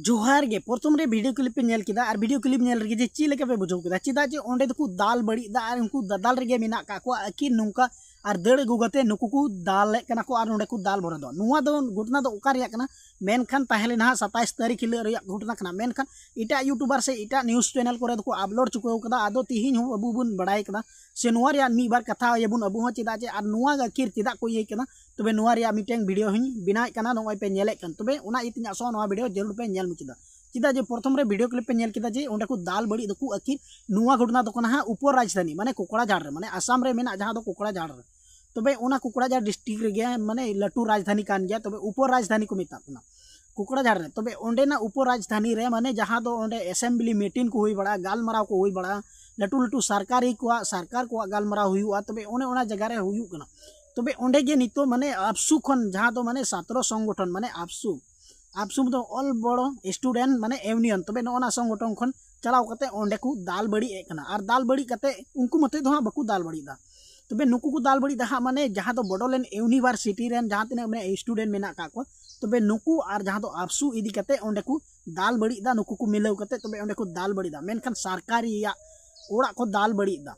जोहार गे प्रथम रे वीडियो क्लिप पे नेल किदा और वीडियो क्लिप नेल रगे जे ची लेके पे बुझो किदा चिदा जे ओंडे दको दाल बड़ी दा और उनको दाल रगे मेना का को आकी नुका और दड़ गुगते नुकु को दाल कना को और ओंडे को दाल भरो दो नुवा दो घटना दो ओका रिया कना मेनखान ताहेले ना 27 तारीख हिल रिया घटना कना मेनखान इटा यूट्यूबर से इटा न्यूज़ चैनल करे दको अपलोड चुको कदा आदो तिहिन हो अबु बुन बड़ाई कदा से नुवा रिया मी बार कथा ये बुन अबु हो चिदा जे और नुवा गाखिर चिदा को ये कना तबे नुवा रिया मीटिंग वीडियो हिन बिनाय कना नोय पे नेले कन तबे उना इतिना सो नुवा वीडियो जरूर पे नेल मुचिदा चिदा जे प्रथम रे वीडियो क्लिप पे नेल किदा जे ओंडे को दाल बड़ी दको आखिर नुवा घटना दको ना ऊपर राजधानी माने कोकड़ाझाड़ रे माने आसाम रे मेना जहां दो कोकड़ाझाड़ रे तबे उना कोकड़ाझाड़ डिस्ट्रिक्ट रे गया माने लटू राजधानी कान गया तबे ऊपर राजधानी को मेता कना कोकड़ाझाड़ रे तबे ओंडे ना ऊपर राजधानी रे माने जहां दो ओंडे असेंबली मीटिंग को हुई बड़ा गालमराव को हुई बड़ा लटू लटू सरकार को गालमराव हुआ तबे ओने ओना जगह रे हुयु कना तबे ओंडे गे नितो माने आपसु खन जहां दो माने छात्र संगठन माने आपसु तो ऑल बड़ो स्टूडेंट माने यूनियन तबे नोना संगठन खन चलाव कते ओंडे को दाल बड़ी एकना और दाल बड़ी कते उनको मते दो बकु दाल बड़ी दा तबे नुकु को दाल बड़ी दा माने जहां दो बडोलेंड यूनिवर्सिटी रेन जहां तिना माने स्टूडेंट मेना का को तबे नुकु और जहां दो आपसु इदी कते ओंडे को दाल बड़ी दा नुकु को मिलाव कते तबे ओंडे को दाल बड़ी दा मेनखान सरकारी या ओड़ा को दाल बड़ी दा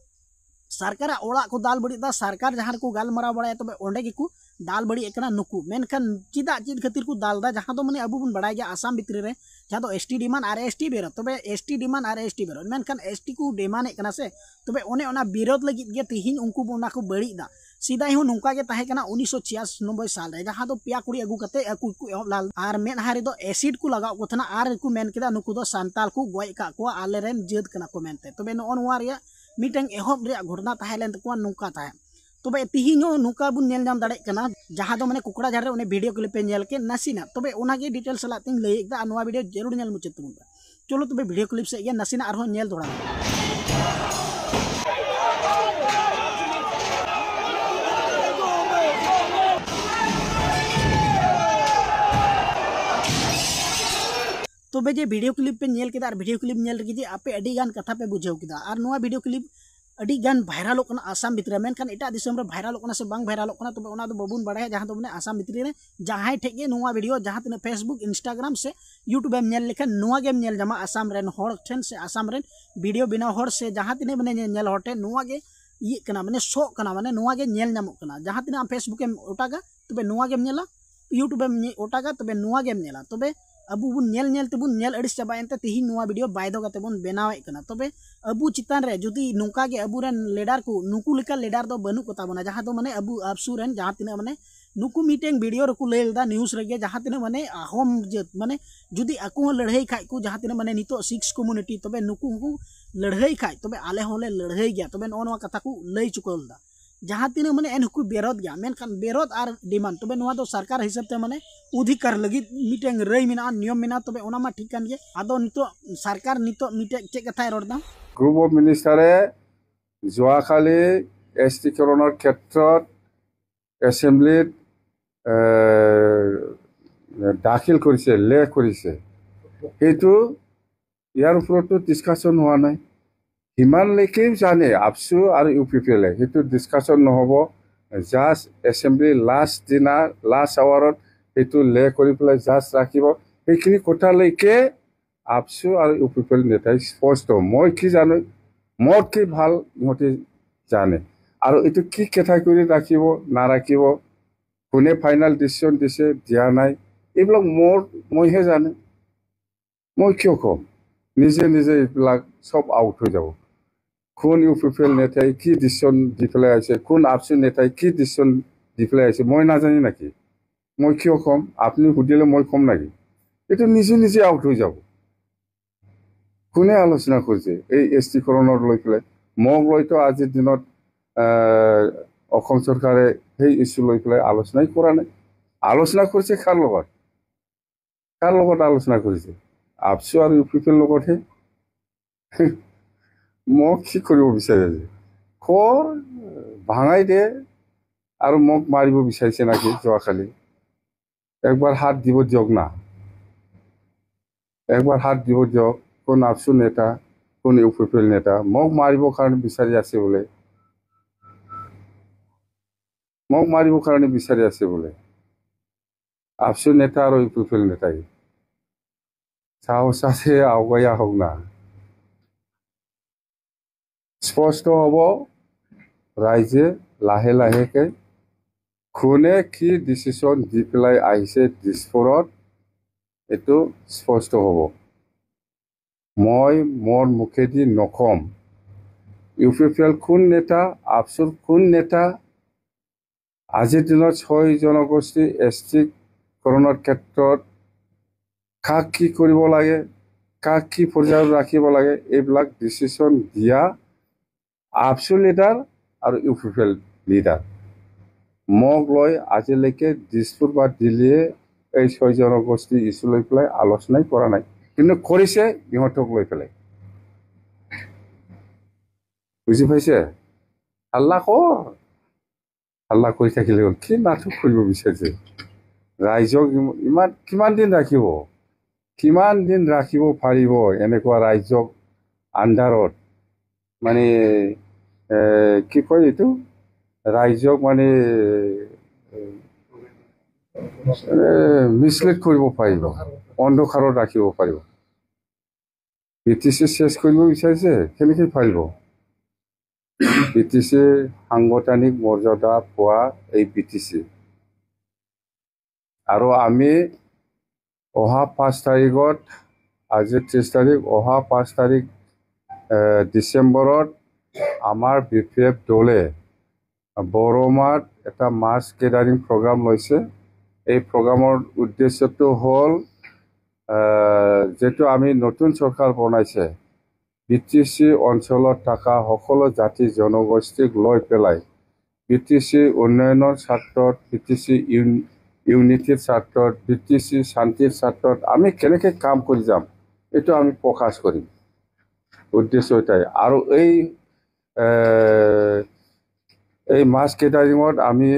सरकार ओड़ा को दाल बड़ी दा सरकार जहां को गालमराव बड़ा तबे ओंडे गे को दाल बड़ी एकना नुकु मेनखान चिदा चिद खातिर को दाल दा जहां दो माने अबु बन बड़ा गया आसाम भितरी रे जहां दो एसटी डिमांड और एसटी बेरो तबे एसटी डिमांड और एसटी बेरो मेनखान एसटी को डिमांड एकना से तबे ओने ओना विरोध लगित गे तिहिन उनको ओना को बड़ी दा सीधा ही नुका गे ताहे कना 1996 साल रे जहां दो पिया कुड़ी अगु कते अकु को एहब लाल और मेन हारे दो एसिड को लगाव को थना आर को मेन केदा नुकु दो सांताल को गोय का को आले रेन जेद कना को मेनते तबे नो ओनवा रिया मीटिंग एहब रे घटना ताहेलेन तको नुका ताहे तबे तिहिनो नुका बुन नेल नाम दाड़े कना जहां दो माने कोकड़ाझाड़ रे ओने वीडियो क्लिप पे नेल के नासिना तबे ओना गे डिटेल सला तिन लई एकदा नवा वीडियो जरूर नेल मुचित तुम चलो तबे वीडियो क्लिप से ये नासिना आरो नेल दोड़ा तबे जे वीडियो क्लिप पे नेल केदा और वीडियो क्लिप नेल रगे जे आपे अडी गान कथा पे बुझाव केदा और नवा वीडियो क्लिप अडी गान वायरल होकना आसाम भितरे मेनखान एटा दिसम रे वायरल होकना से बांग वायरल होकना तबे ओना दो बबुन बड़ाय जहां दो माने आसाम भितरी रे जहां ठेगे नवा वीडियो जहां तिना फेसबुक इंस्टाग्राम से यूट्यूब में नेल लेखन नवा गेम नेल जमा आसाम रेन होड़ ठेन से आसाम रेन वीडियो बिना होड़ से जहां तिने माने नेल होटे नवा गे ये कना माने शो कना माने नवा गे नेल नामो कना जहां तिना फेसबुक में ओटागा तबे नवा गेम नेला यूट्यूब में ओटागा तबे नवा गेम नेला तबे अबु बुन नेल तेबुन नेल अडिस चाबायनते तिहि नुवा वीडियो बायदो कते बुन बनावे कना तबे अबु चितान रे जुदी नुका गे अबु रेन लीडर को नुकु लेका लीडर दो बनु कोता बना जहां दो माने अबु आपसु रेन जहां तिना माने नुकु मीटिंग वीडियो रकु लेलदा न्यूज़ रेगे जहां तिना माने होम जेत माने जुदी आकु लड़ाई खाय को जहां तिना माने नितो सिक्स कम्युनिटी तबे नुकु को लड़ाई खाय तबे आले होले लड़ाई गया तबे नोनवा कथा को लई चुकलदा जहां तीन माने एनकु बेरोध गया मेनखान बेरोध और डिमांड तबे नोवा दो सरकार हिसाब ते माने अधिकार लगी मीटिंग रई मिना नियम मिना तबे ओना मा ठीक कान गे आदो नितो सरकार नितो मीटिंग चे कथाय रोडदा ग्रुप ऑफ मिनिस्टारे जोआ खाली एसटी करोनर क्षेत्रत एसेम्बली दाखिल करिसे ले करिसे हेतु यार उपरतो डिस्कशन हुआ नाय हिमान लेके जाने आपसु और यूपीपीएल हेतु डिस्कशन নহबो जस्ट एसेम्बली लास्ट दिना लास्ट आवारत हेतु ले करि पेला जस्ट राखिबो हेखिनि कोटा लेके आपसु और यूपीपीएल नेताय स्पष्ट মই কি জানো মোট কি ভাল ইহতে জানে और एतु কি কথা কৰি ৰাখিব না ৰাখিব কোনে ফাইনাল ডিসিশন দিছে দিয়া নাই এইবিলাক মইহে জানে মই কিয় কম নিজে নিজে এইবিলাক সব আউট হৈ যাব কোন यूपीपीएल नेताय की डिसिजन দি পেলাই আছে কোন আপসু নেতাই কি ডিসিশন দি পেলাই আছে মই নাজানি নাকি মই কিয় কম আপনি হুদিলে মই কম নাকি এটা নিজে নিজে আউট হৈ যাব কোনে আলোচনা কৰিছে এই এসটি কৰণৰ লৈ পেলাই মোক লৈতো আজিৰ দিনত অসম চৰকাৰে সেই ইস্যু লৈ পেলাই আলোচনাই কৰা নাই আলোচনা কৰিছে কাৰ লগত আলোচনা কৰিছে আপসু আৰু यूपीपीएल লগতহে মোক কি কৰিব বিচাৰে খৰ ভাঙাই দে আৰু মোক মাৰিব বিচাৰিছে নাকি যোৱাকালি একবাৰ হাত দিব দিয়ক না একবাৰ হাত দিব দিয়ক কোন আপসু নেতা কোন यूपीपीएल নেতা মোক মাৰিবৰ কাৰণে বিচাৰি আছে বোলে মোক মাৰিবৰ কাৰণে বিচাৰি আছে বোলে আপসু নেতা আৰু यूपीपीएल নেতাই সাহসাতে আগুৱাই আহক না স্পষ্ট হ'ব ৰাইজে লাহে লাহেকে কোনে কি ডিচিশ্যন দি পেলাই আহিছে দিছপুৰত এইটো স্পষ্ট হ'ব মই মোৰ মুখেদি নকম ইউপিপিএল কোন নেতা আপচুৰ কোন নেতা আজিৰ দিনত 6 জনগোষ্ঠী এছটিকৰণৰ ক্ষেত্ৰত কাক কি কৰিব লাগে কাক কি পৰ্যায়ত ৰাখিব লাগে এইবিলাক ডিচিশ্যন দিয়া আপচু লিডাৰ আৰু ইউপিপিএল লিডাৰ মোক লৈ আজিলৈকে দিছপুৰ বা দিল্লীয়ে এই 6 জনগোষ্ঠী ইছ্যু লৈ পেলাই আলোচনাই কৰা নাই কিন্তু কৰিছে ইহঁতক লৈ পেলাই বুজি পাইছে হাল্লা কৰি থাকিলে কি নাটক কৰিব বিচাৰিছে ৰাইজক ইমান কিমান দিন ৰাখিব পাৰিব এনেকুৱা ৰাইজক আন্ধাৰত মানে কি কয় এইটো ৰাইজক মানে মিছলিড কৰিব পাৰিব অন্ধকাৰত ৰাখিব পাৰিব বিটিচি চেছ কৰিব বিচাৰিছে কেনেকৈ পাৰিব বিটিচি সাংগঠনিক মৰ্যাদা পোৱা এই বিটিচি আৰু আমি অহা 5 তাৰিখত আজি 30 তাৰিখ অহা 5 তাৰিখ ডিচেম্বৰত আমাৰ বিপিএফ দলে বৰমাত এটা মাছ গেদাৰিং প্ৰগ্ৰাম লৈছে এই প্ৰগ্ৰামৰ উদ্দেশ্যটো হ'ল যেটো আমি নতুন চৰকাৰ বনাইছে বিটিচি অঞ্চলত থকা সকলো জাতি জনগোষ্ঠীক লৈ পেলাই বিটিচি উন্নয়নৰ স্বাৰ্থত বিটিচি ইউনিটিৰ স্বাৰ্থত বিটিচি শান্তিৰ স্বাৰ্থত আমি কেনেকৈ কাম কৰি যাম এইটো আমি প্ৰকাশ কৰিম উদ্দেশ্য এটাই আৰু এই মাছ গেদাৰিঙত আমি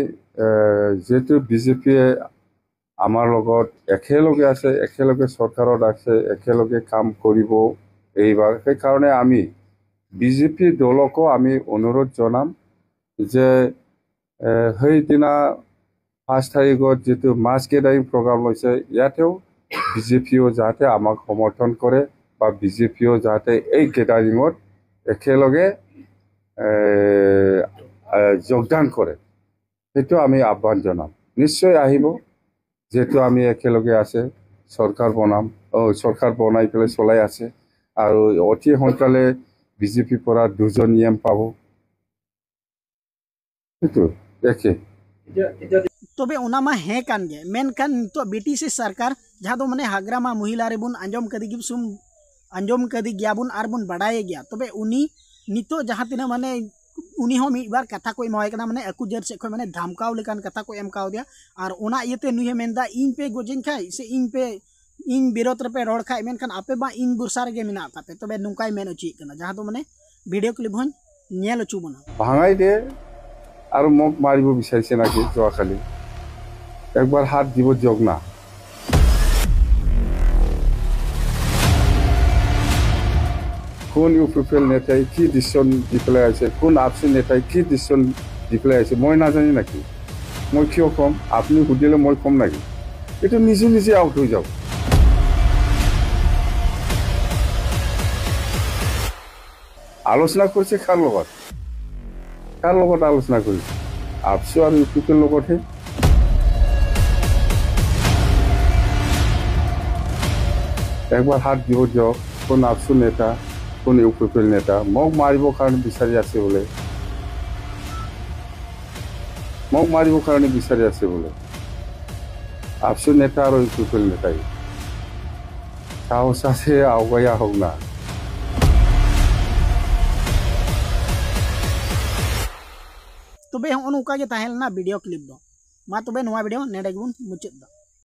যেটো বিজেপিয়ে আমাৰ লগত একেলগে আছে একেলগে চৰকাৰত আছে একেলগে কাম কৰিব এইবাৰ সেইকাৰণে আমি বিজেপি দলকো আমি অনুৰোধ জনাম যে সেইদিনা 5 তাৰিখত যেটো মাছ গেদাৰিং প্ৰগ্ৰাম লৈছে ইয়াতেও বিজেপিও যাতে আমাক সমৰ্থন কৰে বা বিজেপিও যাতে এই গেদাৰিঙত একেলগে যোগদান কৰে সেইটো আমি আহ্বান জনাম নিশ্চয় আহিব যেটো আমি একেলগে আছে চৰকাৰ বনাই পেলাই চলাই আছে আৰু অতি সোনকালে বিজেপি পৰা 2জন নিয়ম পাব সেইটো একে तबे उनामा हे कान गे मेन कान तो बीटीसी सरकार जहाँ दो मने हाग्रामा महिला रे बुन अंजम कदी गिबसुम अंजम कदी गया बुन आर बुन बड़ाए गया तबे उनी नितो जहाँ तिना माने उनी हो मी बार कथा को एमवाय कना माने अकु जर से खय माने धमकाव लेकान कथा को एम काव दिया और ओना इते नुहे मेनदा इन पे गोजिन खाय से इन पे इन बिरोत पे रोड खाय मेन खान आपे बा इन बुरसार गे मिना तापे तबे नुकाय मेन उची कना जहाँ दो माने वीडियो क्लिप हन नेल उचु बना भांगाई दे और मक मारिब बिचारिसे नाकि जोआखालि একবার হাত দিব যোগ না কোন ইউপিপিএল নেতাই কি ডিসিশন দি পেলাই আছে কোন আপসি নেতাই কি ডিসিশন দি পেলাই আছে মই নাজানি নাকি মই কিয় কম আপনি সুধিলে মই কম নাকি এটা নিজে নিজে আউট হৈ যাওক আলোচনা কৰিছে কাৰ লগত আলোচনা কৰিছে আপসি আৰু ইউপিপিএল লগতহে একবার হাত দিব যাওক কোন আপসু নেতা কোন ইউপিপিএল নেতা মোক মাৰিব কাৰণে বিচাৰি আছে বোলে আপসু নেতা আৰু ইউপিপিএল নেতাই সাহসাতে আগুৱাই আহক না तबे होन उका गे ताहेलना वीडियो क्लिप दो मा तबे नोवा वीडियो नेडे गुन मुचाद दा।